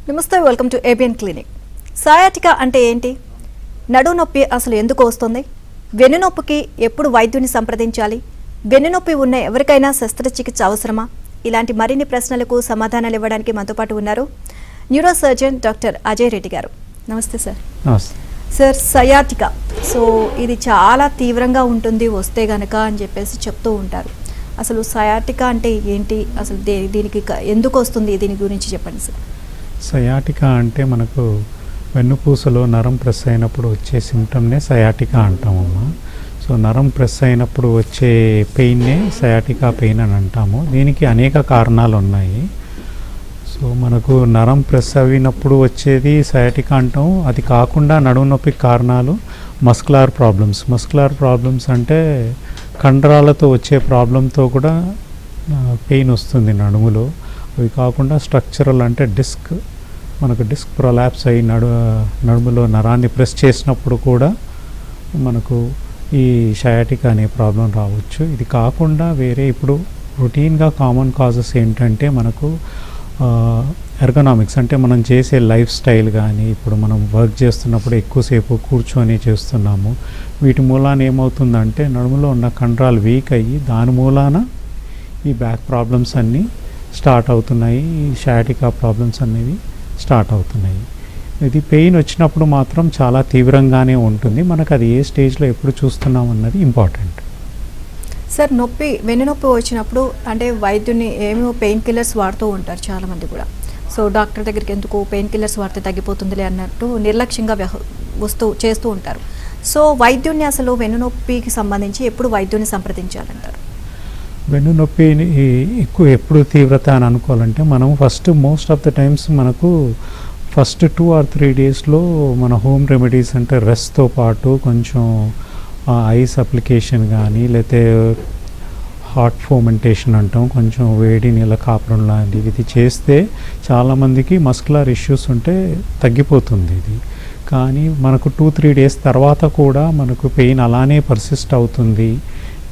నమస్తే, welcome to ABN clinic. Sciatica అంటే ఏంటి? నడుము నొప్పి అసలు ఎందుకు వస్తుంది? వెన్నునొప్పికి ఎప్పుడు వైద్యుని సంప్రదించాలి? వెన్నునొప్పి ఉన్న ఎవరికైనా శస్త్రచికిత్స అవసరమా? ఇలాంటి మరిన్ని ప్రశ్నలకు సమాధానాలు ఇవ్వడానికి మనతో పాటు ఉన్నారు neuro surgeon doctor Ajay Reddy గారు. నమస్తే సార్. నమస్తే సార్, సయాటికా ఇది చాలా తీవ్రంగా ఉంటుంది వస్తే గనక అని చెప్పేసి చెప్తూ ఉంటారు. అసలు సయాటికా అంటే ఏంటి? అసలు దీనికి ఎందుకు వస్తుంది? దీని గురించి చెప్పండి సార్. సయాటికా అంటే మనకు వెన్నుపూసలో నరం ప్రెస్ అయినప్పుడు వచ్చే సిమ్టమ్నే సయాటికా అంటామమ్మా. సో నరం ప్రెస్ అయినప్పుడు వచ్చే పెయిన్నే సయాటికా పెయిన్ అని అంటాము. దీనికి అనేక కారణాలు ఉన్నాయి. సో మనకు నరం ప్రెస్ అయినప్పుడు వచ్చేది సయాటికా అంటాం. అది కాకుండా నడుము నొప్పికి కారణాలు మస్కులార్ ప్రాబ్లమ్స్ అంటే కండరాలతో వచ్చే ప్రాబ్లంతో కూడా పెయిన్ వస్తుంది నడుములో. అవి కాకుండా స్ట్రక్చరల్ అంటే మనకు డిస్క్ ప్రొలాప్స్ అయ్యి నడుములో నరాన్ని ప్రెస్ చేసినప్పుడు కూడా మనకు ఈ సయాటికా అనే ప్రాబ్లం రావచ్చు. ఇది కాకుండా వేరే ఇప్పుడు రొటీన్గా కామన్ కాజెస్ ఏంటంటే మనకు ఎర్గనామిక్స్ అంటే మనం చేసే లైఫ్ స్టైల్ కానీ, ఇప్పుడు మనం వర్క్ చేస్తున్నప్పుడు ఎక్కువసేపు కూర్చొని చేస్తున్నాము. వీటి మూలాన ఏమవుతుందంటే నడుములో ఉన్న కండరాలు వీక్ అయ్యి దాని మూలాన ఈ బ్యాక్ ప్రాబ్లమ్స్ అన్నీ స్టార్ట్ అవుతున్నాయి. ఈ సయాటికా ప్రాబ్లమ్స్ అనేవి స్టార్ట్ అవుతున్నాయి. ఇది పెయిన్ వచ్చినప్పుడు మాత్రం చాలా తీవ్రంగానే ఉంటుంది. మనకు అది ఏ స్టేజ్లో ఎప్పుడు చూస్తున్నాం అన్నది ఇంపార్టెంట్. సార్, వెన్ను నొప్పి వచ్చినప్పుడు అంటే వైద్యుని ఏమో పెయిన్ కిల్లర్స్ వాడుతూ ఉంటారు చాలామంది కూడా. సో డాక్టర్ దగ్గరికి ఎందుకు పెయిన్ కిల్లర్స్ వాడితే తగ్గిపోతుందిలే అన్నట్టు నిర్లక్ష్యంగా చేస్తూ ఉంటారు. సో వైద్యుని అసలు వెన్ను నొప్పికి సంబంధించి ఎప్పుడు వైద్యుని సంప్రదించాలంటారు? వెన్ను నొప్పిని ఎప్పుడు తీవ్రత అని అనుకోవాలంటే మనం మోస్ట్ ఆఫ్ ద టైమ్స్ మనకు ఫస్ట్ 2 or 3 డేస్లో మన హోమ్ రెమెడీస్ అంటే రెస్ట్తో పాటు కొంచెం ఐస్ అప్లికేషన్ కానీ, లేకపోతే హాట్ ఫోమెంటేషన్ అంటాం, కొంచెం వేడి నీళ్ళ కాపురం లాంటివి ఇది చేస్తే చాలామందికి మస్కులర్ ఇష్యూస్ ఉంటే తగ్గిపోతుంది ఇది. కానీ మనకు 2-3 డేస్ తర్వాత కూడా మనకు పెయిన్ అలానే పర్సిస్ట్ అవుతుంది,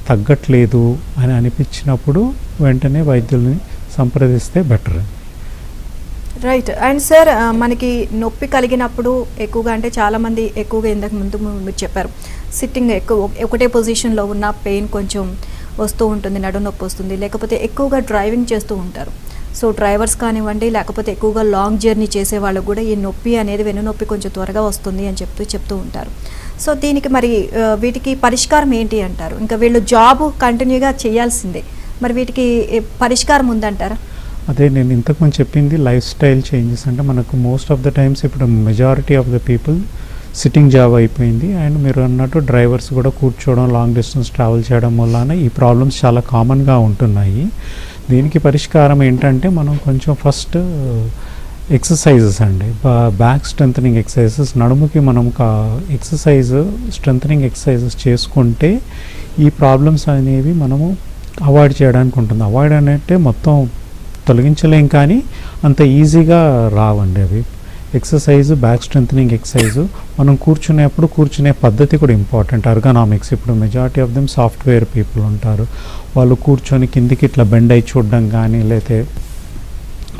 తగ్గట్లేదు అని అనిపించినప్పుడు వెంటనే వైద్యుల్ని సంప్రదిస్తే బెటర్. రైట్. అండ్ సార్, మనకి నొప్పి కలిగినప్పుడు ఎక్కువగా అంటే చాలామంది ఎక్కువగా ఇంతకు ముందు మీరు చెప్పారు సిట్టింగ్ ఒకటే పొజిషన్లో ఉన్న పెయిన్ కొంచెం వస్తూ ఉంటుంది, నడుము నొప్పి వస్తుంది. లేకపోతే ఎక్కువగా డ్రైవింగ్ చేస్తూ ఉంటారు. సో డ్రైవర్స్ కానివ్వండి, లేకపోతే ఎక్కువగా లాంగ్ జర్నీ చేసే వాళ్ళకు కూడా ఈ నొప్పి అనేది వెన్ను నొప్పి కొంచెం త్వరగా వస్తుంది అని చెప్తూ ఉంటారు. సో దీనికి మరి వీటికి పరిష్కారం ఏంటి అంటారు? ఇంకా వీళ్ళు జాబ్ కంటిన్యూగా చేయాల్సిందే, మరి వీటికి పరిష్కారం ఉందంటారా? అదే నేను ఇంతకుముందు చెప్పింది లైఫ్ స్టైల్ చేంజెస్. అంటే మనకు మోస్ట్ ఆఫ్ ద టైమ్స్ ఇప్పుడు majority of the people sitting job అయిపోయింది. అండ్ మీరు అన్నట్టు డ్రైవర్స్ కూడా కూర్చోవడం, లాంగ్ డిస్టెన్స్ ట్రావెల్ చేయడం వలన ఈ ప్రాబ్లమ్స్ చాలా కామన్గా ఉంటున్నాయి. దీనికి పరిష్కారం ఏంటంటే మనం కొంచెం ఫస్ట్ ఎక్సర్సైజెస్ అండి, బ్యాక్ స్ట్రెంథనింగ్ ఎక్సర్సైజెస్, నడుముకి మనం స్ట్రెంథనింగ్ ఎక్సర్సైజెస్ చేసుకుంటే ఈ ప్రాబ్లమ్స్ అనేవి మనము అవాయిడ్ చేయడానికి ఉంటుంది. అవాయిడ్ అంటే మొత్తం తొలగించలేం, కానీ అంత ఈజీగా రావండి అవి. బ్యాక్ స్ట్రెంథనింగ్ ఎక్సర్సైజ్ మనం కూర్చునే పద్ధతి కూడా ఇంపార్టెంట్. ఎర్గనామిక్స్, ఇప్పుడు majority of them software people ఉంటారు. వాళ్ళు కూర్చొని కిందికి ఇట్లా బెండ్ అయి చూడడం కానీ, లేకపోతే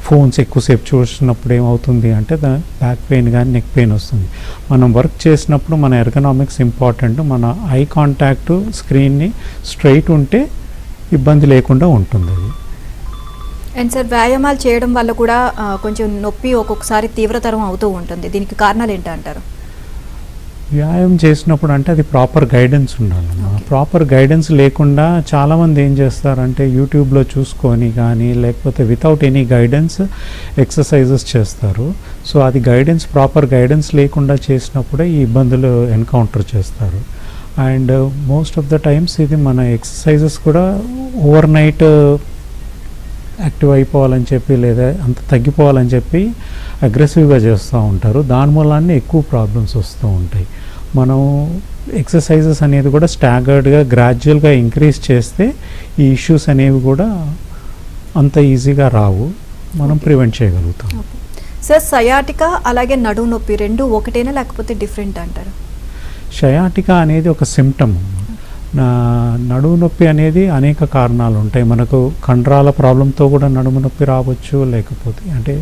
ఫోన్స్ ఎక్కువసేపు చూసినప్పుడు ఏమవుతుంది అంటే బ్యాక్ పెయిన్ కానీ నెక్ పెయిన్ వస్తుంది. మనం వర్క్ చేసినప్పుడు మన ఎర్గనామిక్స్ ఇంపార్టెంట్. మన ఐ కాంటాక్ట్ స్క్రీన్ని స్ట్రైట్ ఉంటే ఇబ్బంది లేకుండా ఉంటుంది అది. అండ్ సార్, వ్యాయామాలు చేయడం వల్ల కూడా కొంచెం నొప్పి ఒక్కొక్కసారి తీవ్రతరం అవుతూ ఉంటుంది. దీనికి కారణాలు ఏంటంటారు? వ్యాయామం చేసినప్పుడు అంటే అది ప్రాపర్ గైడెన్స్ ఉండాలమ్మా. ప్రాపర్ గైడెన్స్ లేకుండా చాలామంది ఏం చేస్తారంటే యూట్యూబ్లో చూసుకొని కానీ, లేకపోతే వితౌట్ ఎనీ గైడెన్స్ ఎక్సర్సైజెస్ చేస్తారు. సో అది ప్రాపర్ గైడెన్స్ లేకుండా చేసినప్పుడే ఈ ఇబ్బందులు ఎన్కౌంటర్ చేస్తారు. And most of the times ఇది మన ఎక్సర్సైజెస్ కూడా ఓవర్ నైట్ యాక్టివ్ అయిపోవాలని చెప్పి, లేదా అంత తగ్గిపోవాలని చెప్పి అగ్రెసివ్గా చేస్తూ ఉంటారు. దాని మూలాన్ని ఎక్కువ ప్రాబ్లమ్స్ వస్తూ ఉంటాయి. మనం ఎక్సర్సైజెస్ అనేది కూడా స్టాగర్డ్గా, గ్రాడ్యువల్గా ఇంక్రీజ్ చేస్తే ఈ ఇష్యూస్ అనేవి కూడా అంత ఈజీగా రావు, మనం ప్రివెంట్ చేయగలుగుతాం. సార్, సయాటికా అలాగే నడుము నొప్పి రెండు ఒకటేనా లేకపోతే డిఫరెంట్ అంటారు? సయాటికా అనేది ఒక సిమ్టమ్. నడుము నొప్పి అనేది అనేక కారణాలు ఉంటాయి. మనకు కండరాల ప్రాబ్లంతో కూడా నడుము నొప్పి రావచ్చు, లేకపోతే అంటే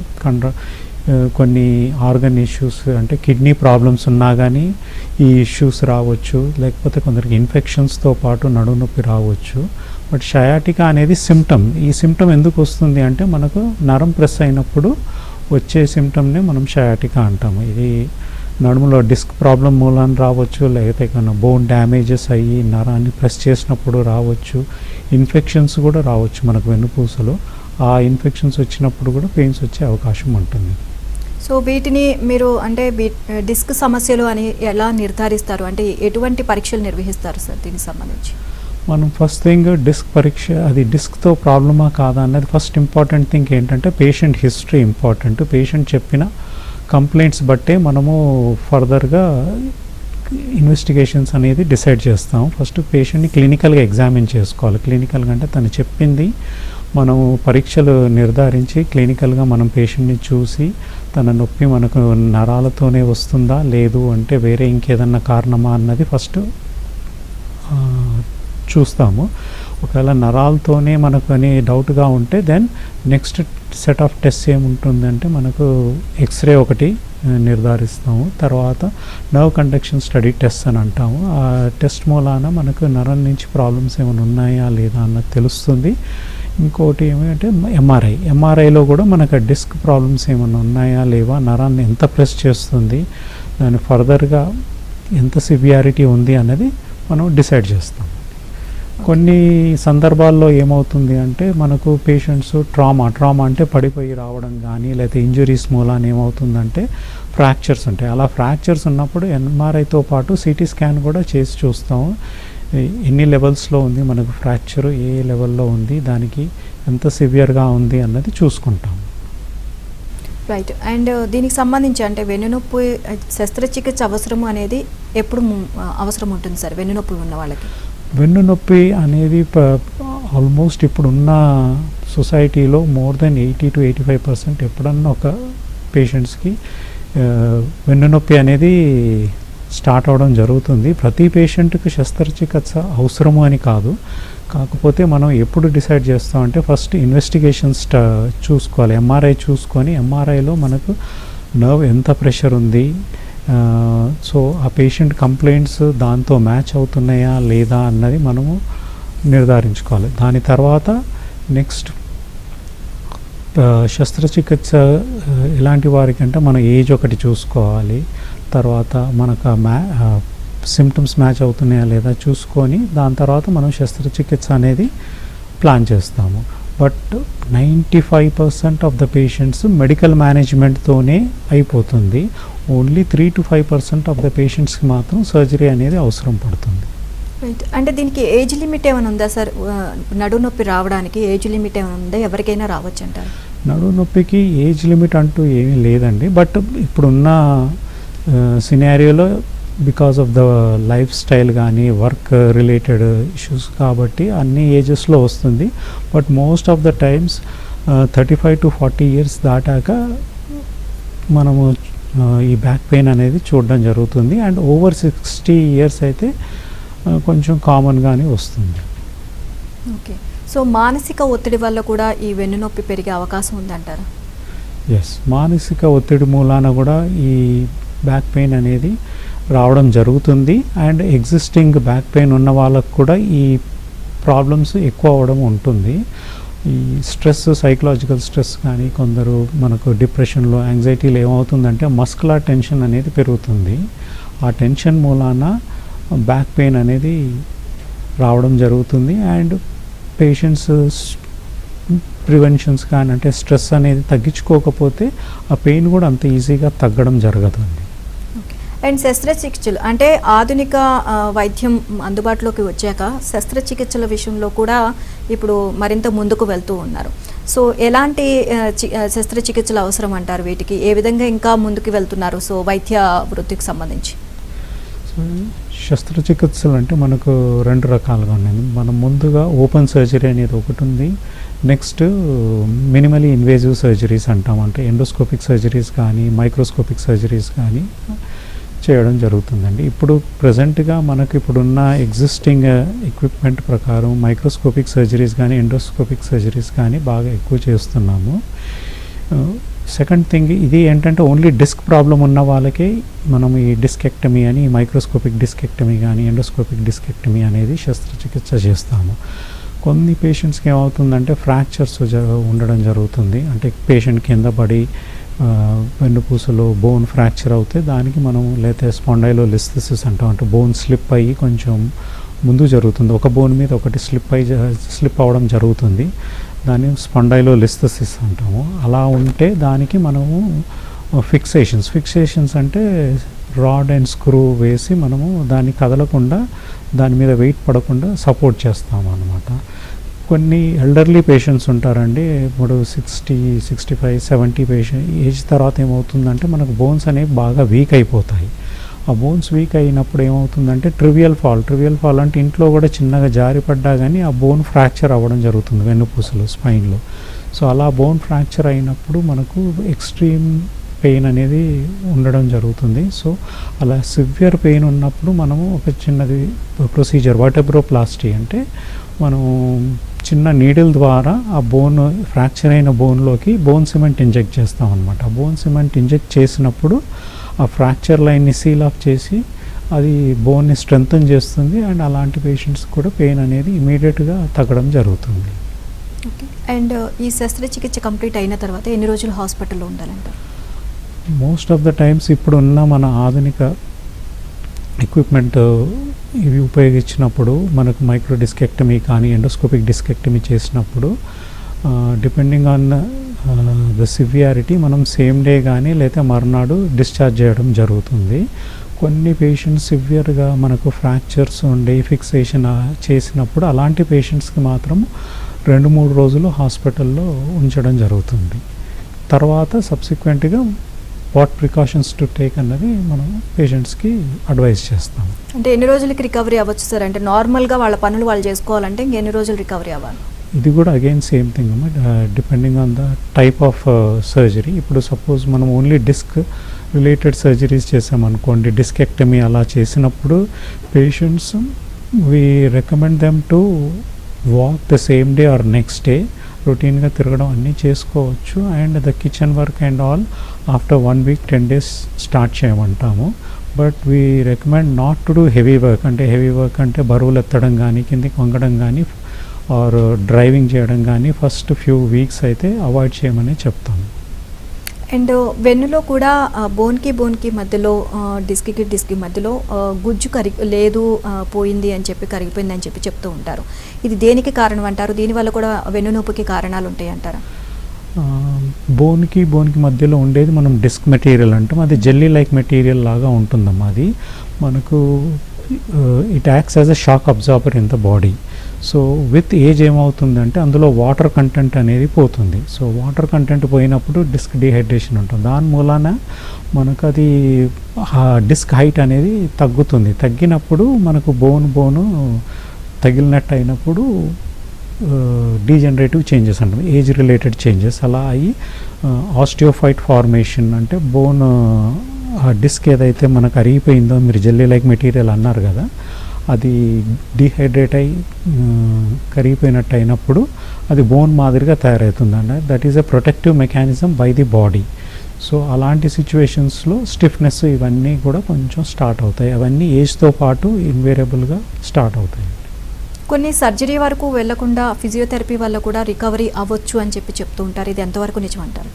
కొన్ని ఆర్గన్ ఇష్యూస్ అంటే కిడ్నీ ప్రాబ్లమ్స్ ఉన్నా కానీ ఈ ఇష్యూస్ రావచ్చు, లేకపోతే కొందరికి ఇన్ఫెక్షన్స్తో పాటు నడుము నొప్పి రావచ్చు. బట్ షయాటికా అనేది సిమ్టమ్. ఈ సిమ్టమ్ ఎందుకు వస్తుంది అంటే మనకు నరం ప్రెస్ అయినప్పుడు వచ్చే సిమ్టమ్ని మనం షయాటికా అంటాము. ఇది నడుములో డిస్క్ ప్రాబ్లం మూలాన రావచ్చు, లేకపోతే ఏమైనా బోన్ డ్యామేజెస్ అయ్యి నరాన్ని ప్రెస్ చేసినప్పుడు రావచ్చు, ఇన్ఫెక్షన్స్ కూడా రావచ్చు మనకు వెన్నుపూసలో. ఆ ఇన్ఫెక్షన్స్ వచ్చినప్పుడు కూడా పెయిన్స్ వచ్చే అవకాశం ఉంటుంది. సో వీటిని మీరు అంటే డిస్క్ సమస్యలు అని ఎలా నిర్ధారిస్తారు, అంటే ఎటువంటి పరీక్షలు నిర్వహిస్తారు సార్ దీనికి సంబంధించి? మనం ఫస్ట్ థింగ్ డిస్క్ పరీక్ష, అది డిస్క్తో ప్రాబ్లమా కాదా అన్నది ఫస్ట్ ఇంపార్టెంట్ థింగ్ ఏంటంటే పేషెంట్ హిస్టరీ ఇంపార్టెంట్. పేషెంట్ చెప్పిన కంప్లైంట్స్ బట్టే మనము ఫర్దర్గా ఇన్వెస్టిగేషన్స్ అనేది డిసైడ్ చేస్తాం. ఫస్ట్ పేషెంట్ని క్లినికల్గా ఎగ్జామిన్ చేసుకోవాలి. క్లినికల్గా అంటే తను చెప్పింది మనం పరీక్షలు నిర్ధారించి క్లినికల్గా మనం పేషెంట్ని చూసి తన నొప్పి మనకు నరాలతోనే వస్తుందా లేదు అంటే వేరే ఇంకేదన్నా కారణమా అన్నది ఫస్ట్ చూస్తాము. ఒకవేళ నరాలతోనే మనకు అని డౌట్గా ఉంటే then next set of test ఏముంటుందంటే మనకు ఎక్స్రే ఒకటి నిర్ధారిస్తాము. తర్వాత నర్వ్ కండక్షన్ స్టడీ టెస్ట్ అని అంటాము. ఆ టెస్ట్ మూలాన మనకు నరం నుంచి ప్రాబ్లమ్స్ ఏమైనా ఉన్నాయా లేదా అన్నది తెలుస్తుంది. ఇంకోటి ఏమంటే ఎంఆర్ఐలో కూడా మనకు డిస్క్ ప్రాబ్లమ్స్ ఏమైనా ఉన్నాయా లేవా, నరాన్ని ఎంత ప్రెస్ చేస్తుంది, దాని ఫర్దర్గా ఎంత సివియారిటీ ఉంది అన్నది మనం డిసైడ్ చేస్తాం. కొన్ని సందర్భాల్లో ఏమవుతుంది అంటే మనకు పేషెంట్స్ ట్రామా అంటే పడిపోయి రావడం కానీ లేకపోతే ఇంజురీస్ మూలాన ఏమవుతుందంటే ఫ్రాక్చర్స్ ఉంటాయి. అలా ఫ్రాక్చర్స్ ఉన్నప్పుడు ఎంఆర్ఐతో పాటు సిటీ స్కాన్ కూడా చేసి చూస్తాము. ఎన్ని లెవెల్స్లో ఉంది మనకు ఫ్రాక్చర్, ఏ లెవెల్లో ఉంది, దానికి ఎంత సివియర్గా ఉంది అన్నది చూసుకుంటాం. రైట్. అండ్ దీనికి సంబంధించి అంటే వెన్నునొప్పి శస్త్రచికిత్స అవసరం అనేది ఎప్పుడు అవసరం ఉంటుంది సార్ వెన్నునొప్పి ఉన్న వాళ్ళకి? వెన్నునొప్పి అనేది ఆల్మోస్ట్ ఇప్పుడున్న సొసైటీలో మోర్ దెన్ 80 to 85% ఎప్పుడన్నా ఒక పేషెంట్స్కి వెన్నునొప్పి అనేది స్టార్ట్ అవడం జరుగుతుంది. ప్రతి పేషెంట్కి శస్త్రచికిత్స అవసరము అని కాదు. కాకపోతే మనం ఎప్పుడు డిసైడ్ చేస్తామంటే ఫస్ట్ ఇన్వెస్టిగేషన్స్ చూసుకోవాలి. ఎంఆర్ఐ చూసుకొని ఎంఆర్ఐలో మనకు నర్వ్ ఎంత ప్రెషర్ ఉంది, సో ఆ పేషెంట్ కంప్లైంట్స్ దాంతో మ్యాచ్ అవుతున్నాయా లేదా అన్నది మనము నిర్ధారించుకోవాలి. దాని తర్వాత నెక్స్ట్ శస్త్రచికిత్స ఎలాంటి వారికి అంటే మన ఏజ్ ఒకటి చూసుకోవాలి. తర్వాత మనకు సిమ్టమ్స్ మ్యాచ్ అవుతున్నాయా లేదా చూసుకొని దాని తర్వాత మనం శస్త్రచికిత్స అనేది ప్లాన్ చేస్తాము. But 95% of the patients medical మేనేజ్మెంట్తోనే అయిపోతుంది. ఓన్లీ 3 to 5% ఆఫ్ ద పేషెంట్స్కి మాత్రం సర్జరీ అనేది అవసరం పడుతుంది. రైట్. అంటే దీనికి ఏజ్ లిమిట్ ఏమైనా ఉందా సార్? నడుము నొప్పి రావడానికి ఏజ్ లిమిట్ ఏమైనా ఉందా? ఎవరికైనా రావచ్చు అంటారు? నడుము నొప్పికి ఏజ్ లిమిట్ అంటూ ఏమీ లేదండి. బట్ ఇప్పుడున్న సినారియోలో because of the life style కానీ వర్క్ రిలేటెడ్ ఇష్యూస్ కాబట్టి అన్ని ఏజెస్లో వస్తుంది. But most of the times 35 to 40 years దాటాక మనము ఈ బ్యాక్ పెయిన్ అనేది చూడడం జరుగుతుంది. అండ్ ఓవర్ 60 years అయితే కొంచెం కామన్గానే వస్తుంది. ఓకే. సో మానసిక ఒత్తిడి వల్ల కూడా ఈ వెన్నునొప్పి పెరిగే అవకాశం ఉందంటారా? ఎస్, మానసిక ఒత్తిడి మూలాన కూడా ఈ బ్యాక్ పెయిన్ అనేది రావడం జరుగుతుంది. అండ్ ఎగ్జిస్టింగ్ బ్యాక్ పెయిన్ ఉన్న వాళ్ళకు కూడా ఈ ప్రాబ్లమ్స్ ఎక్కువ అవ్వడం ఉంటుంది. ఈ స్ట్రెస్, సైకలాజికల్ స్ట్రెస్ కానీ కొందరు మనకు డిప్రెషన్లో, యాంగ్జైటీలో ఏమవుతుందంటే మస్కులర్ టెన్షన్ అనేది పెరుగుతుంది. ఆ టెన్షన్ మూలాన బ్యాక్ పెయిన్ అనేది రావడం జరుగుతుంది. అండ్ పేషెంట్స్ ప్రివెన్షన్స్ కానీ అంటే స్ట్రెస్ అనేది తగ్గించుకోకపోతే ఆ పెయిన్ కూడా అంత ఈజీగా తగ్గడం జరగదండి. అండ్ శస్త్రచికిత్సలు అంటే ఆధునిక వైద్యం అందుబాటులోకి వచ్చాక శస్త్రచికిత్సల విషయంలో కూడా ఇప్పుడు మరింత ముందుకు వెళ్తూ ఉన్నారు. సో ఎలాంటి శస్త్రచికిత్సలు అవసరం అంటారు? వీటికి ఏ విధంగా ఇంకా ముందుకు వెళ్తున్నారు సో వైద్య వృత్తికి సంబంధించి? శస్త్రచికిత్సలు అంటే మనకు 2 రకాలుగా ఉన్నాయి. మనం ముందుగా ఓపెన్ సర్జరీ అనేది ఒకటి ఉంది. నెక్స్ట్ మినిమలీ ఇన్వేజివ్ సర్జరీస్ అంటాం. అంటే ఎండోస్కోపిక్ సర్జరీస్ కానీ మైక్రోస్కోపిక్ సర్జరీస్ కానీ చేయడం జరుగుతుందండి. ఇప్పుడు ప్రజెంట్గా మనకు ఇప్పుడున్న ఎగ్జిస్టింగ్ ఎక్విప్మెంట్ ప్రకారం మైక్రోస్కోపిక్ సర్జరీస్ కానీ ఎండోస్కోపిక్ సర్జరీస్ కానీ బాగా ఎక్కువ చేస్తున్నాము. సెకండ్ థింగ్ ఇది ఏంటంటే ఓన్లీ డిస్క్ ప్రాబ్లం ఉన్న వాళ్ళకే మనం ఈ డిస్కెక్టమీ అని మైక్రోస్కోపిక్ డిస్కెక్టమీ కానీ ఎండోస్కోపిక్ డిస్కెక్టమీ అనేది శస్త్రచికిత్స చేస్తాము. కొన్ని పేషెంట్స్కి ఏమవుతుందంటే ఫ్రాక్చర్స్ ఉండడం జరుగుతుంది. అంటే పేషెంట్ కింద పడి వెన్నుపూసలో బోన్ ఫ్రాక్చర్ అవుతే దానికి మనం లేతే స్పాండైలోలిస్థెసిస్ అంటాం. అంటే బోన్ స్లిప్ అయ్యి కొంచెం ముందు జరుగుతుంది, ఒక బోన్ మీద ఒకటి స్లిప్ అవ్వడం జరుగుతుంది. దాన్ని స్పాండైలోలిస్థెసిస్ అంటాము. అలా ఉంటే దానికి మనము ఫిక్సేషన్స్ అంటే రాడ్ అండ్ స్క్రూ వేసి మనము దాన్ని కదలకుండా దాని మీద వెయిట్ పడకుండా సపోర్ట్ చేస్తాము అన్నమాట. కొన్ని ఎల్డర్లీ పేషెంట్స్ ఉంటారండి, ఇప్పుడు 60, 65, 70 ఏజ్ తర్వాత ఏమవుతుందంటే మనకు బోన్స్ అనేవి బాగా వీక్ అయిపోతాయి. ఆ బోన్స్ వీక్ అయినప్పుడు ఏమవుతుందంటే ట్రివియల్ ఫాల్ అంటే ఇంట్లో కూడా చిన్నగా జారిపడ్డా కానీ ఆ బోన్ ఫ్రాక్చర్ అవ్వడం జరుగుతుంది వెన్నుపూసలో, స్పైన్లో. సో అలా బోన్ ఫ్రాక్చర్ అయినప్పుడు మనకు ఎక్స్ట్రీమ్ పెయిన్ అనేది ఉండడం జరుగుతుంది. సో అలా సివియర్ పెయిన్ ఉన్నప్పుడు మనము ఒక చిన్నది ప్రొసీజర్ వర్టెబ్రోప్లాస్టీ అంటే మనం చిన్న నీడిల్ ద్వారా ఆ బోన్ ఫ్రాక్చర్ అయిన బోన్లోకి బోన్ సిమెంట్ ఇంజెక్ట్ చేస్తాం అనమాట. ఆ బోన్ సిమెంట్ ఇంజెక్ట్ చేసినప్పుడు ఆ ఫ్రాక్చర్ లైన్ని సీల్ ఆఫ్ చేసి అది బోన్ని స్ట్రెంగ్తన్ చేస్తుంది. అండ్ అలాంటి పేషెంట్స్ కూడా పెయిన్ అనేది ఇమీడియట్గా తగ్గడం జరుగుతుంది. ఓకే. అండ్ ఈ శస్త్రచికిత్స కంప్లీట్ అయిన తర్వాత ఎన్ని రోజులు హాస్పిటల్లో ఉండాలంటారు? మోస్ట్ ఆఫ్ ద టైమ్స్ ఇప్పుడున్న మన ఆధునిక ఎక్విప్మెంట్ ఇవి ఉపయోగించినప్పుడు మనకు మైక్రో డిస్కెక్టమీ కానీ ఎండోస్కోపిక్ డిస్కెక్టమీ చేసినప్పుడు డిపెండింగ్ ఆన్ ద సివియారిటీ మనం సేమ్ డే కానీ లేదా మర్నాడు డిశ్చార్జ్ చేయడం జరుగుతుంది. కొన్ని పేషెంట్స్ సివియర్గా మనకు ఫ్రాక్చర్స్ ఉండి ఫిక్సేషన్ చేసినప్పుడు అలాంటి పేషెంట్స్కి మాత్రం 2-3 రోజులు హాస్పిటల్లో ఉంచడం జరుగుతుంది. తర్వాత సబ్సిక్వెంట్గా వాట్ ప్రికాషన్స్ టు టేక్ అన్నది మనం పేషెంట్స్కి అడ్వైస్ చేస్తాం. అంటే ఎన్ని రోజులకి రికవరీ అవ్వచ్చు సార్? అంటే నార్మల్గా వాళ్ళ పనులు వాళ్ళు చేసుకోవాలంటే ఇంకెన్ని రోజులు రికవరీ అవ్వాలి? ఇది కూడా అగైన్ సేమ్ థింగ్ అమ్మా, depending on the type of surgery. ఇప్పుడు సపోజ్ మనం ఓన్లీ డిస్క్ రిలేటెడ్ సర్జరీస్ చేసామనుకోండి, డిస్కెక్టమీ అలా చేసినప్పుడు patients we recommend them to walk the same day or next day. రొటీన్గా తిరగడం అన్నీ చేసుకోవచ్చు. And the kitchen work and all after 1 week 10 days start చేయమంటాము. But we recommend not to do heavy work. అంటే heavy work అంటే బరువులు ఎత్తడం కానీ కిందికి వంగడం కానీ ఆర్ డ్రైవింగ్ చేయడం కానీ ఫస్ట్ ఫ్యూ వీక్స్ అయితే అవాయిడ్ చేయమని చెప్తాము. అండ్ వెన్నులో కూడా బోన్కి మధ్యలో డిస్క్కి మధ్యలో గుజ్జు లేదు పోయింది అని చెప్పి కరిగిపోయింది అని చెప్పి చెప్తూ ఉంటారు. ఇది దేనికి కారణం అంటారు? దీనివల్ల కూడా వెన్ను నొప్పికి కారణాలు ఉంటాయి అంటారా? బోన్కి మధ్యలో ఉండేది మనం డిస్క్ మెటీరియల్ అంటాం. అది జెల్లీ లైక్ మెటీరియల్ లాగా ఉంటుందమ్మా. అది మనకు it acts as a shock absorber in the body. So with age ఏమవుతుందంటే అందులో వాటర్ కంటెంట్ అనేది పోతుంది. సో వాటర్ కంటెంట్ పోయినప్పుడు డిస్క్ డీహైడ్రేషన్ ఉంటుంది. దాని మూలాన మనకు అది డిస్క్ హైట్ అనేది తగ్గుతుంది. తగ్గినప్పుడు మనకు బోను తగిలినట్టు అయినప్పుడు డీజనరేటివ్ చేంజెస్ అంటాం, ఏజ్ రిలేటెడ్ చేంజెస్ అలా అయ్యి ఆస్టియోఫైట్ ఫార్మేషన్ అంటే బోన్ ఆ డిస్క్ ఏదైతే మనకు అరిగిపోయిందో, మీరు జెల్లీ లైక్ మెటీరియల్ అన్నారు కదా, అది డీహైడ్రేట్ అయ్యి కరిగిపోయినట్టు అయినప్పుడు అది బోన్ మాదిరిగా తయారవుతుందండి. That is a protective mechanism by the body. So అలాంటి సిచ్యువేషన్స్లో స్టిఫ్నెస్ ఇవన్నీ కూడా కొంచెం స్టార్ట్ అవుతాయి. అవన్నీ ఏజ్తో పాటు ఇన్వేరియబుల్గా స్టార్ట్ అవుతాయి. కొన్ని సర్జరీ వరకు వెళ్లకుండా ఫిజియోథెరపీ వల్ల కూడా రికవరీ అవ్వచ్చు అని చెప్పి చెప్తూ ఉంటారు. ఇది ఎంతవరకు నిజం అంటారు?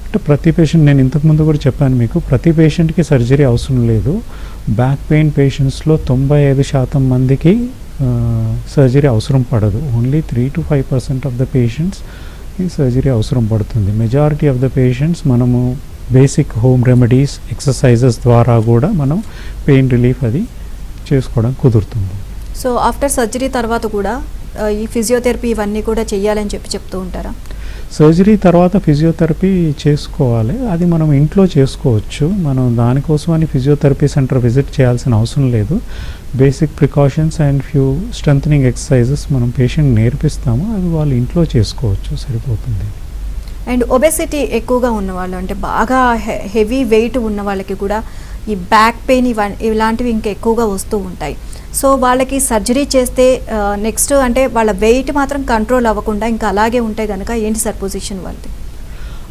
అంటే ప్రతి పేషెంట్, నేను ఇంతకుముందు కూడా చెప్పాను మీకు, ప్రతి పేషెంట్కి సర్జరీ అవసరం లేదు. బ్యాక్ పెయిన్ పేషెంట్స్లో 95% మందికి సర్జరీ అవసరం పడదు. Only 3 to 5% of the patients ఈ సర్జరీ అవసరం పడుతుంది. మెజారిటీ ఆఫ్ ద పేషెంట్స్ మనము బేసిక్ హోమ్ రెమెడీస్, ఎక్సర్సైజెస్ ద్వారా కూడా మనం పెయిన్ రిలీఫ్ అది చేసుకోవడం కుదురుతుంది. సో ఆఫ్టర్ సర్జరీ తర్వాత కూడా ఈ ఫిజియోథెరపీ ఇవన్నీ కూడా చేయాలని చెప్పి చెప్తూ ఉంటారా? సర్జరీ తర్వాత ఫిజియోథెరపీ చేసుకోవాలి. అది మనం ఇంట్లో చేసుకోవచ్చు. మనం దానికోసమని ఫిజియోథెరపీ సెంటర్ విజిట్ చేయాల్సిన అవసరం లేదు. Basic precautions and few strengthening exercises మనం పేషెంట్ నేర్పిస్తాము, అవి వాళ్ళు ఇంట్లో చేసుకోవచ్చు, సరిపోతుంది. అండ్ ఒబెసిటీ ఎక్కువగా ఉన్నవాళ్ళు, అంటే బాగా హెవీ వెయిట్ ఉన్న వాళ్ళకి కూడా ఈ బ్యాక్ పెయిన్ ఇలాంటివి ఇంకా ఎక్కువగా వస్తూ ఉంటాయి. సో వాళ్ళకి సర్జరీ చేస్తే నెక్స్ట్ అంటే వాళ్ళ వెయిట్ మాత్రం కంట్రోల్ అవ్వకుండా ఇంకా అలాగే ఉంటే కనుక ఏంటి సార్ పొజిషన్ వాళ్ళది?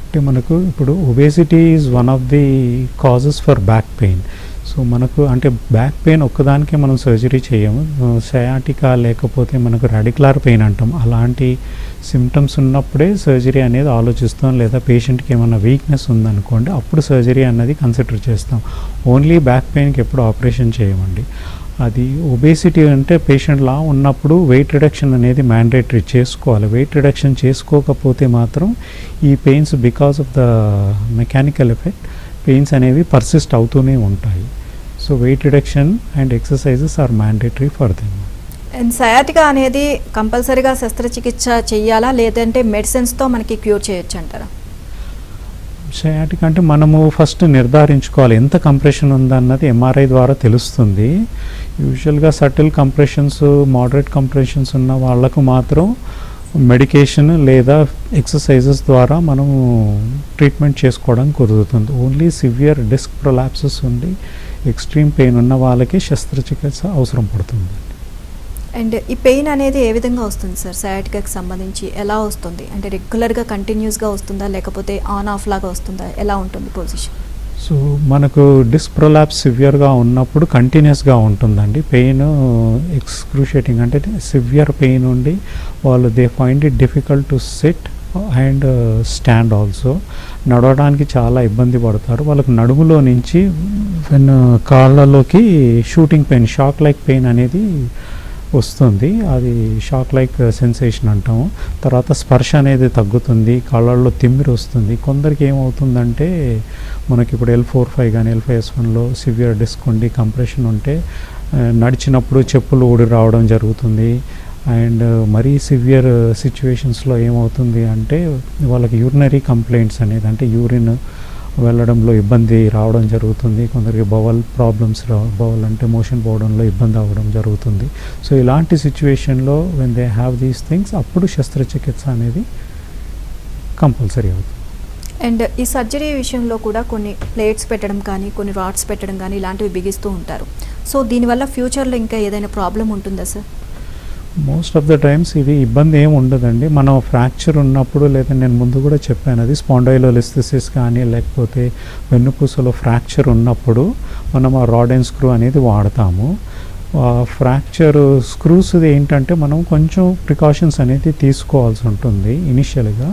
అంటే అంటే మనకు ఇప్పుడు obesity is one of the causes for back pain. So మనకు అంటే బ్యాక్ పెయిన్ ఒక్కదానికే మనం సర్జరీ చేయము. సయాటికా లేకపోతే మనకు రాడికులర్ పెయిన్ అంటాం, అలాంటి సిమ్టమ్స్ ఉన్నప్పుడే సర్జరీ అనేది ఆలోచిస్తాం. లేదా పేషెంట్కి ఏమైనా వీక్నెస్ ఉందనుకోండి, అప్పుడు సర్జరీ అన్నది కన్సిడర్ చేస్తాం. ఓన్లీ బ్యాక్ పెయిన్కి ఎప్పుడు ఆపరేషన్ చేయమండి. అది ఒబేసిటీ అంటే పేషెంట్ లా ఉన్నప్పుడు వెయిట్ రిడక్షన్ అనేది మ్యాండేటరీ చేసుకోవాలి. వెయిట్ రిడక్షన్ చేసుకోకపోతే మాత్రం ఈ pains because of the mechanical effect pains అనేవి పర్సిస్ట్ అవుతూనే ఉంటాయి. So weight reduction and exercises are mandatory for them. And sciatica అనేది కంపల్సరీగా శస్త్రచికిత్స చేయాలా, లేదంటే మెడిసిన్స్తో మనకి క్యూర్ చేయొచ్చు అంటారా? సయాటికా అంటే మనము ఫస్ట్ నిర్ధారించుకోవాలి ఎంత కంప్రెషన్ ఉందన్నది ఎంఆర్ఐ ద్వారా తెలుస్తుంది. యూజువల్గా సటిల్ కంప్రెషన్స్, మోడరేట్ కంప్రెషన్స్ ఉన్న వాళ్ళకు మాత్రం మెడికేషన్ లేదా ఎక్సర్సైజెస్ ద్వారా మనము ట్రీట్మెంట్ చేసుకోవడం కుదురుతుంది. ఓన్లీ సివియర్ డిస్క్ ప్రొలాప్సెస్ ఉండి ఎక్స్ట్రీమ్ పెయిన్ ఉన్న వాళ్ళకి శస్త్రచికిత్స అవసరం పడుతుంది. అండ్ ఈ పెయిన్ అనేది ఏ విధంగా వస్తుంది సార్? సయాటికాకి సంబంధించి ఎలా వస్తుంది? అంటే రెగ్యులర్గా కంటిన్యూస్గా వస్తుందా, లేకపోతే ఆన్ ఆఫ్ లాగా వస్తుందా? ఎలా ఉంటుంది పొజిషన్? సో మనకు డిస్క్ ప్రొలాప్స్ సివియర్గా ఉన్నప్పుడు కంటిన్యూస్గా ఉంటుందండి. పెయిన్ ఎక్స్క్రూషియేటింగ్ అంటే సివియర్ పెయిన్ ఉండి వాళ్ళు they find it difficult to sit and stand also. నడవడానికి చాలా ఇబ్బంది పడతారు. వాళ్ళకు నడుములో నుంచి కాళ్ళలోకి shooting pain, shock like pain అనేది వస్తుంది. అది షాక్ లైక్ సెన్సేషన్ అంటాము. తర్వాత స్పర్శ అనేది తగ్గుతుంది, కాళ్ళల్లో తిమ్మిరి వస్తుంది. కొందరికి ఏమవుతుందంటే మనకి ఇప్పుడు L4-5 కానీ L5S1లో సివియర్ డిస్క్ ఉండి కంప్రెషన్ ఉంటే నడిచినప్పుడు చెప్పులు ఊడి రావడం జరుగుతుంది. అండ్ మరీ సివియర్ సిచ్యువేషన్స్లో ఏమవుతుంది అంటే వాళ్ళకి యూరినరీ కంప్లైంట్స్ అనేది, అంటే యూరిన్ వెళ్ళడంలో ఇబ్బంది రావడం జరుగుతుంది. కొందరికి బవల్ ప్రాబ్లమ్స్ బవల్ అంటే మోషన్ పోవడంలో ఇబ్బంది అవ్వడం జరుగుతుంది. సో ఇలాంటి సిచ్యువేషన్లో when they have these things అప్పుడు శస్త్రచికిత్స అనేది కంపల్సరీ అవుతుంది. అండ్ ఈ సర్జరీ విషయంలో కూడా కొన్ని ప్లేట్స్ పెట్టడం కానీ, కొన్ని రాడ్స్ పెట్టడం కానీ ఇలాంటివి బిగిస్తూ ఉంటారు. సో దీనివల్ల ఫ్యూచర్లో ఇంకా ఏదైనా ప్రాబ్లం ఉంటుందా sir? Most of the times ఇవి ఇబ్బంది ఏమి ఉండదండి. మనం ఫ్రాక్చర్ ఉన్నప్పుడు, లేదా నేను ముందు కూడా చెప్పాను, అది స్పాండైలోలిస్థెసిస్ కానీ లేకపోతే వెన్నుపూసలో ఫ్రాక్చర్ ఉన్నప్పుడు మనం ఆ రాడ్ అండ్ స్క్రూ అనేది వాడతాము. ఫ్రాక్చర్ స్క్రూస్ ఏంటంటే మనం కొంచెం ప్రికాషన్స్ అనేది తీసుకోవాల్సి ఉంటుంది ఇనిషియల్గా.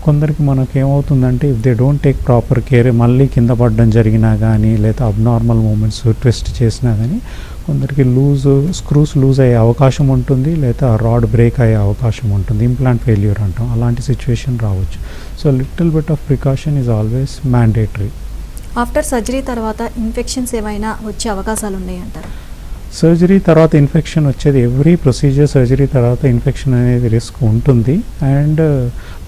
కొందరికి మనకేమవుతుందంటే if they don't take proper care, మళ్ళీ కింద పడడం జరిగినా కానీ లేదా అబ్నార్మల్ మూమెంట్స్ ట్విస్ట్ చేసినా కానీ కొందరికి స్క్రూస్ లూజ్ అయ్యే అవకాశం ఉంటుంది, లేదా రాడ్ బ్రేక్ అయ్యే అవకాశం ఉంటుంది. ఇంప్లాంట్ ఫెయిల్యూర్ అంటాం, అలాంటి సిచ్యువేషన్ రావచ్చు. So little bit of precaution is always mandatory. After surgery తర్వాత ఇన్ఫెక్షన్స్ ఏమైనా వచ్చే అవకాశాలు ఉన్నాయంటారు? సర్జరీ తర్వాత ఇన్ఫెక్షన్ వచ్చేది, ఎవ్రీ ప్రొసీజర్ సర్జరీ తర్వాత ఇన్ఫెక్షన్ అనేది రిస్క్ ఉంటుంది. అండ్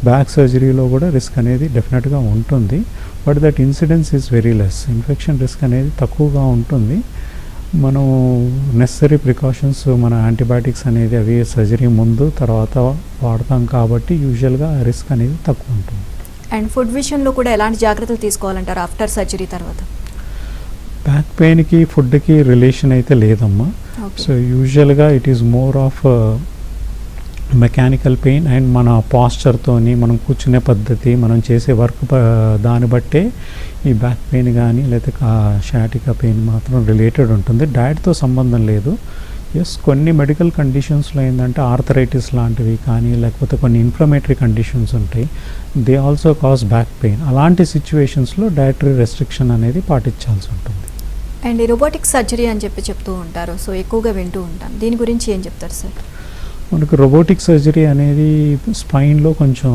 బ్యాక్ సర్జరీలో కూడా రిస్క్ అనేది డెఫినెట్గా ఉంటుంది. But that incidence is very less. Infection risk అనేది తక్కువగా ఉంటుంది. మనం నెసరీ ప్రికాషన్స్, మన యాంటీబయాటిక్స్ అనేది అవి సర్జరీ ముందు తర్వాత వాడతాం కాబట్టి యూజువల్గా రిస్క్ అనేది తక్కువ ఉంటుంది. అండ్ ఫుడ్ విషయంలో కూడా ఎలాంటి జాగ్రత్తలు తీసుకోవాలంటారు ఆఫ్టర్ సర్జరీ తర్వాత? బ్యాక్ పెయిన్కి ఫుడ్కి రిలేషన్ అయితే లేదమ్మా. సో యూజువల్గా it is more of mechanical pain and మన పాస్చర్తోని మనం కూర్చునే పద్ధతి, మనం చేసే వర్క్ దాన్ని బట్టే ఈ బ్యాక్ పెయిన్ కానీ లేదా షాటికా పెయిన్ మాత్రం రిలేటెడ్ ఉంటుంది. డయట్తో సంబంధం లేదు. ఎస్, కొన్ని మెడికల్ కండిషన్స్లో ఏంటంటే ఆర్థరైటిస్ లాంటివి కానీ లేకపోతే కొన్ని ఇన్ఫ్లమేటరీ కండిషన్స్ ఉంటాయి, they also cause back pain. అలాంటి సిచ్యువేషన్స్లో డయటరీ రెస్ట్రిక్షన్ అనేది పాటించాల్సి ఉంటుంది. అండ్ రోబోటిక్ సర్జరీ అని చెప్తూ ఉంటారు, సో ఎక్కువగా వింటూ ఉంటాం, దీని గురించి ఏం చెప్తారు సార్? మనకు రోబోటిక్ సర్జరీ అనేది స్పైన్లో కొంచెం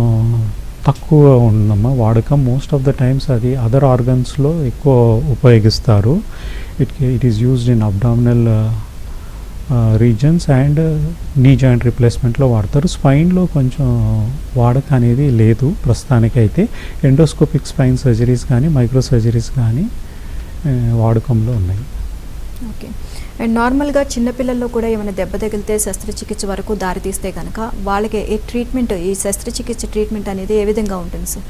తక్కువ ఉందమ్మా వాడకం. మోస్ట్ ఆఫ్ ద టైమ్స్ అది అదర్ ఆర్గన్స్లో ఎక్కువ ఉపయోగిస్తారు. It is used in abdominal regions and knee joint రిప్లేస్మెంట్లో వాడతారు. స్పైన్లో కొంచెం వాడక అనేది లేదు ప్రస్తుతానికైతే. ఎండోస్కోపిక్ స్పైన్ సర్జరీస్ కానీ మైక్రో సర్జరీస్ కానీ వాడకంలో ఉన్నాయి. ఓకే. అండ్ నార్మల్గా చిన్నపిల్లల్లో కూడా ఏమైనా దెబ్బ తగిలితే శస్త్రచికిత్స వరకు దారితీస్తే కనుక వాళ్ళకి ఈ ట్రీట్మెంట్, ఈ శస్త్రచికిత్స ట్రీట్మెంట్ అనేది ఏ విధంగా ఉంటుంది సార్?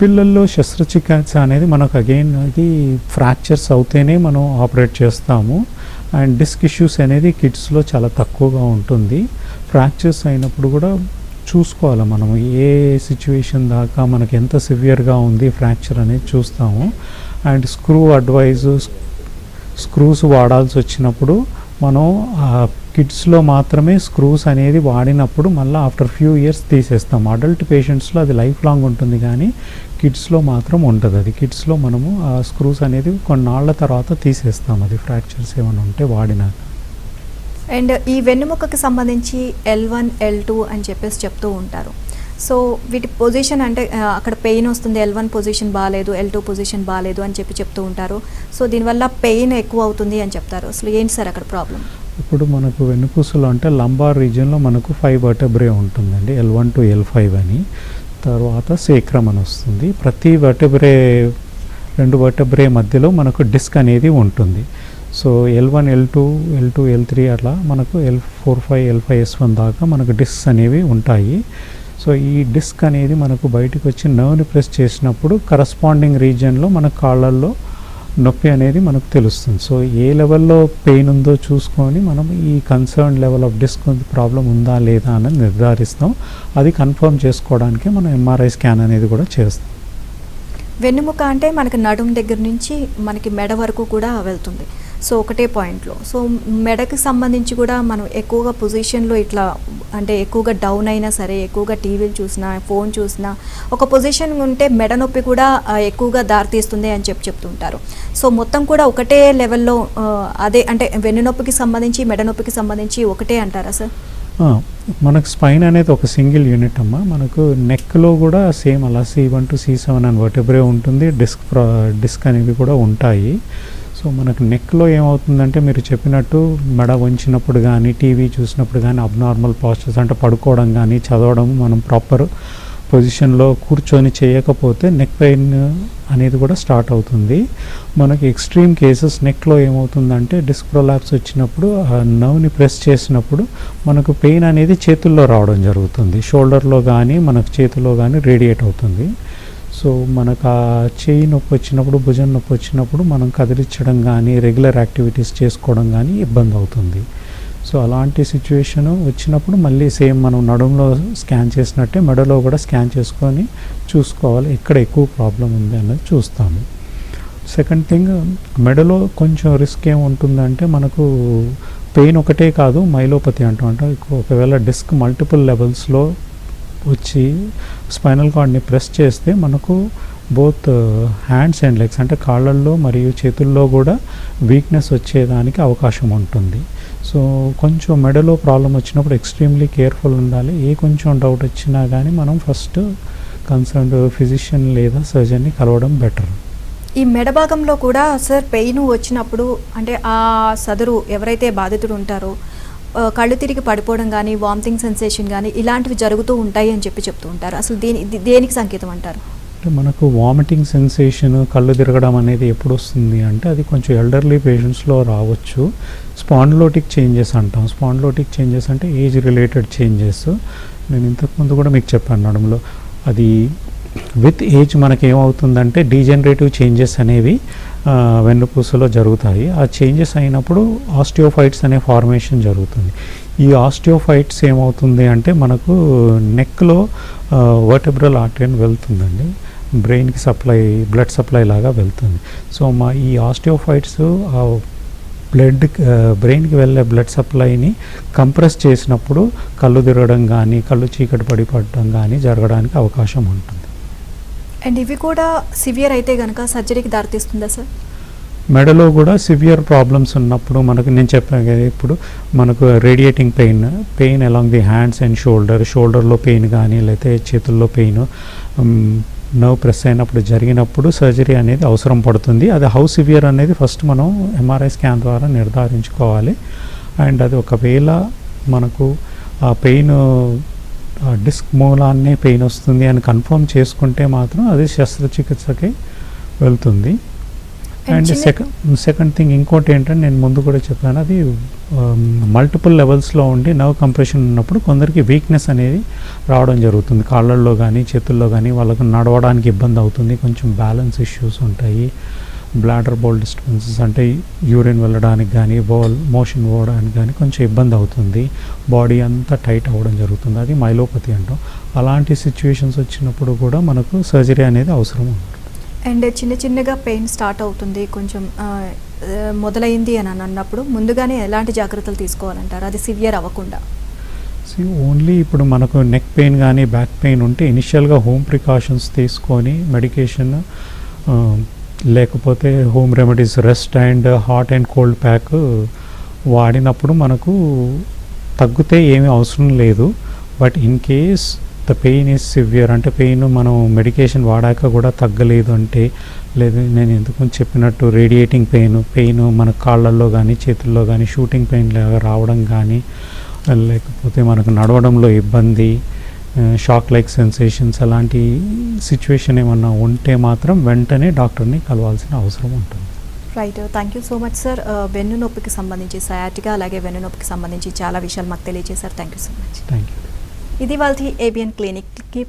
పిల్లల్లో శస్త్రచికిత్స అనేది మనకు అగైన్ అది ఫ్రాక్చర్స్ అవుతేనే మనం ఆపరేట్ చేస్తాము. అండ్ డిస్క్ ఇష్యూస్ అనేది కిడ్స్లో చాలా తక్కువగా ఉంటుంది. ఫ్రాక్చర్స్ అయినప్పుడు కూడా చూసుకోవాలి మనం ఏ సిచ్యువేషన్ దాకా మనకి ఎంత సివియర్గా ఉంది ఫ్రాక్చర్ అనేది చూస్తాము. అండ్ స్క్రూస్ వాడాల్సి వచ్చినప్పుడు మనం కిడ్స్లో మాత్రమే స్క్రూస్ అనేది వాడినప్పుడు మళ్ళీ ఆఫ్టర్ ఫ్యూ ఇయర్స్ తీసేస్తాం. అడల్ట్ పేషెంట్స్లో అది లైఫ్ లాంగ్ ఉంటుంది, కానీ కిడ్స్లో మాత్రం ఉంటుంది. అది కిడ్స్లో మనము ఆ స్క్రూస్ అనేది కొన్నాళ్ళ తర్వాత తీసేస్తాం, అది ఫ్రాక్చర్స్ ఏమైనా ఉంటే వాడినాక. అండ్ ఈ వెన్నుముకకి సంబంధించి L1 L2 అని చెప్పేసి చెప్తూ ఉంటారు. సో వీటి పొజిషన్ అంటే అక్కడ పెయిన్ వస్తుంది, L1 పొజిషన్ బాగాలేదు, L2 పొజిషన్ బాగాలేదు అని చెప్తూ ఉంటారు. సో దీనివల్ల పెయిన్ ఎక్కువ అవుతుంది అని చెప్తారు. అసలు ఏంటి సార్ అక్కడ ప్రాబ్లం? ఇప్పుడు మనకు వెన్నుపూసలో అంటే లంబార్ రీజియన్లో మనకు 5 వర్టెబ్రే ఉంటుందండి, L1 to L5 అని. తర్వాత సేక్రమ్ అని వస్తుంది. ప్రతి రెండు వర్టెబ్రే మధ్యలో మనకు డిస్క్ అనేది ఉంటుంది. సో L1 L2 L3 అట్లా మనకు L4 5 L5 S1 దాకా మనకు డిస్క్స్ అనేవి ఉంటాయి. సో ఈ డిస్క్ అనేది మనకు బయటకు వచ్చి నర్వ్ని ప్రెస్ చేసినప్పుడు కరస్పాండింగ్ రీజియన్లో మన కాళ్ళల్లో నొప్పి అనేది మనకు తెలుస్తుంది. సో ఏ లెవెల్లో పెయిన్ ఉందో చూసుకొని మనం ఈ concern level of disc problem ఉందా లేదా అనేది నిర్ధారిస్తాం. అది కన్ఫర్మ్ చేసుకోవడానికి మనం MRI స్కాన్ అనేది కూడా చేస్తాం. వెన్నుముక అంటే మనకి నడుము దగ్గర నుంచి మనకి మెడ వరకు కూడా వెళ్తుంది. సో ఒకటే పాయింట్లో. సో మెడకి సంబంధించి కూడా మనం ఎక్కువగా పొజిషన్లో ఇట్లా అంటే ఎక్కువగా డౌన్ అయినా సరే, ఎక్కువగా టీవీలు చూసినా, ఫోన్ చూసినా ఒక పొజిషన్ ఉంటే మెడ నొప్పి కూడా ఎక్కువగా దారితీస్తుంది అని చెప్తుంటారు. సో మొత్తం కూడా ఒకటే లెవెల్లో అదే అంటే వెన్ను నొప్పికి సంబంధించి మెడ నొప్పికి సంబంధించి ఒకటే అంటారా సార్? మనకు స్పైన్ అనేది ఒక సింగిల్ యూనిట్ అమ్మ. మనకు నెక్లో కూడా సేమ్ అలా C1 to C7 అని వర్టెబ్రే ఉంటుంది, డిస్క్ అనేవి కూడా ఉంటాయి. సో మనకు నెక్లో ఏమవుతుందంటే మీరు చెప్పినట్టు మెడ వంచినప్పుడు కానీ, టీవీ చూసినప్పుడు కానీ, అబ్నార్మల్ పాస్చర్స్ అంటే పడుకోవడం కానీ, చదవడం మనం ప్రాపర్ పొజిషన్లో కూర్చొని చేయకపోతే నెక్ పెయిన్ అనేది కూడా స్టార్ట్ అవుతుంది. మనకి ఎక్స్ట్రీమ్ కేసెస్ నెక్లో ఏమవుతుందంటే డిస్క్ ప్రొలాప్స్ వచ్చినప్పుడు ఆ నర్వ్ని ప్రెస్ చేసినప్పుడు మనకు పెయిన్ అనేది చేతుల్లో రావడం జరుగుతుంది. షోల్డర్లో కానీ మనకు చేతిలో కానీ రేడియేట్ అవుతుంది. సో మనకు ఆ చేయి నొప్పి వచ్చినప్పుడు, భుజం నొప్పి వచ్చినప్పుడు మనం కదిలించడం కానీ, రెగ్యులర్ యాక్టివిటీస్ చేసుకోవడం కానీ ఇబ్బంది అవుతుంది. సో అలాంటి సిచ్యువేషన్ వచ్చినప్పుడు మళ్ళీ సేమ్ మనం నడుములో స్కాన్ చేసినట్టే మెడలో కూడా స్కాన్ చేసుకొని చూసుకోవాలి ఎక్కడ ఎక్కువ ప్రాబ్లం ఉంది అన్నది చూస్తాము. సెకండ్ థింగ్, మెడలో కొంచెం రిస్క్ ఏముంటుందంటే మనకు పెయిన్ ఒకటే కాదు, మైలోపతి అంటాం. ఒకవేళ డిస్క్ మల్టిపుల్ లెవెల్స్లో వచ్చి స్పైనల్ కార్డ్ని ప్రెస్ చేస్తే మనకు బోత్ హ్యాండ్స్ అండ్ లెగ్స్ అంటే కాళ్ళల్లో మరియు చేతుల్లో కూడా వీక్నెస్ వచ్చేదానికి అవకాశం ఉంటుంది. సో కొంచెం మెడలో ప్రాబ్లం వచ్చినప్పుడు ఎక్స్ట్రీమ్లీ కేర్ఫుల్ ఉండాలి. ఏ కొంచెం డౌట్ వచ్చినా కానీ మనం ఫస్ట్ కన్సర్న్డ్ ఫిజిషియన్ లేదా సర్జన్ని కలవడం బెటర్. ఈ మెడ భాగంలో కూడా సార్ పెయిన్ వచ్చినప్పుడు అంటే ఆ సదరు ఎవరైతే బాధితుడు ఉంటారో కళ్ళు తిరిగి పడిపోవడం కానీ, వామిటింగ్ సెన్సేషన్ కానీ ఇలాంటివి జరుగుతూ ఉంటాయి అని చెప్తూ ఉంటారు. అసలు దేనికి సంకేతం అంటారు? అంటే మనకు వామిటింగ్ సెన్సేషన్, కళ్ళు తిరగడం అనేది ఎప్పుడు వస్తుంది అంటే అది కొంచెం ఎల్డర్లీ పేషెంట్స్లో రావచ్చు. స్పాండిలోటిక్ చేంజెస్ అంటాం. స్పాండిలోటిక్ చేంజెస్ అంటే ఏజ్ రిలేటెడ్ చేంజెస్. నేను ఇంతకుముందు కూడా మీకు చెప్పాను నడుములో. అది విత్ ఏజ్ మనకి ఏమవుతుందంటే డీజనరేటివ్ చేంజెస్ అనేవి వెన్నుపూసలో జరుగుతాయి. ఆ చేంజెస్ అయినప్పుడు ఆస్టియోఫైట్స్ అనే ఫార్మేషన్ జరుగుతుంది. ఈ ఆస్టియోఫైట్స్ ఏమవుతుంది అంటే మనకు నెక్లో వర్టెబ్రల్ ఆర్టరీ వెళ్తుందండి, బ్రెయిన్కి బ్లడ్ సప్లై లాగా వెళ్తుంది. సో ఈ ఆస్టియోఫైట్స్ బ్రెయిన్కి వెళ్ళే బ్లడ్ సప్లైని కంప్రెస్ చేసినప్పుడు కళ్ళు తిరగడం కానీ, కళ్ళు చీకటి పడడం కానీ జరగడానికి అవకాశం ఉంటుంది. అండ్ ఇవి కూడా సివియర్ అయితే కనుక సర్జరీకి దారితీస్తుందా సార్? మెడలో కూడా సివియర్ ప్రాబ్లమ్స్ ఉన్నప్పుడు నేను చెప్పాను కదా, ఇప్పుడు మనకు radiating pain along the hands and షోల్డర్లో పెయిన్ కానీ, లేకపోతే చేతుల్లో పెయిన్ నర్వ్ ప్రెస్ అయినప్పుడు జరిగినప్పుడు సర్జరీ అనేది అవసరం పడుతుంది. అది హౌ సివియర్ అనేది ఫస్ట్ మనం MRI స్కాన్ ద్వారా నిర్ధారించుకోవాలి. అండ్ అది ఒకవేళ మనకు ఆ పెయిన్ డిస్క్ మూలాన్నే పెయిన్ వస్తుంది అని కన్ఫర్మ్ చేసుకుంటే మాత్రం అది శస్త్రచికిత్సకి వెళ్తుంది. అండ్ సెకండ్ థింగ్ ఇంకోటి ఏంటంటే నేను ముందు కూడా చెప్పాను, అది మల్టిపుల్ లెవెల్స్లో ఉండి నర్వ్ కంప్రెషన్ ఉన్నప్పుడు కొందరికి వీక్నెస్ అనేది రావడం జరుగుతుంది. కాళ్ళల్లో కానీ చేతుల్లో కానీ వాళ్ళకు నడవడానికి ఇబ్బంది అవుతుంది, కొంచెం బ్యాలెన్స్ ఇష్యూస్ ఉంటాయి, బ్లాడర్ బౌల్ డిస్టర్బెన్సెస్ అంటే యూరిన్ వెళ్ళడానికి కానీ మోషన్ పోవడానికి కానీ కొంచెం ఇబ్బంది అవుతుంది, బాడీ అంతా టైట్ అవ్వడం జరుగుతుంది, అది మైలోపతి అంటాం. అలాంటి సిచ్యువేషన్స్ వచ్చినప్పుడు కూడా మనకు సర్జరీ అనేది అవసరం ఉంటుంది. అండ్ చిన్నగా పెయిన్ స్టార్ట్ అవుతుంది, కొంచెం మొదలైంది అని అన్నప్పుడు ముందుగానే ఎలాంటి జాగ్రత్తలు తీసుకోవాలంటారు అది సివియర్ అవ్వకుండా? ఓన్లీ ఇప్పుడు మనకు నెక్ పెయిన్ కానీ బ్యాక్ పెయిన్ ఉంటే ఇనిషియల్గా హోమ్ ప్రికాషన్స్ తీసుకొని మెడికేషన్ లేకపోతే home remedies, rest and hot and cold pack వాడినప్పుడు మనకు తగ్గితే ఏమీ అవసరం లేదు. But in case the pain is severe అంటే పెయిన్ మనం మెడికేషన్ వాడాక కూడా తగ్గలేదు అంటే, లేదు నేను ఎందుకు చెప్పినట్టు రేడియేటింగ్ పెయిన్ మన కాళ్ళల్లో కానీ చేతుల్లో కానీ షూటింగ్ పెయిన్ లాగా రావడం కానీ, లేకపోతే మనకు నడవడంలో ఇబ్బంది, షాక్ లైక్ సెన్సేషన్స్, అలాంటి సిచ్యువేషన్ ఏమన్నా ఉంటే మాత్రం వెంటనే డాక్టర్ని కలవాల్సిన అవసరం ఉంటుంది. Right, thank you so much sir. వెన్ను నొప్పికి సంబంధించి సయాటికా అలాగే వెన్ను నొప్పికి సంబంధించి చాలా విషయాలు మాకు తెలియజేశారు. Thank you so much. Thank you. ఇది వాళ్ళ ఏబిఎన్ క్లినిక్కి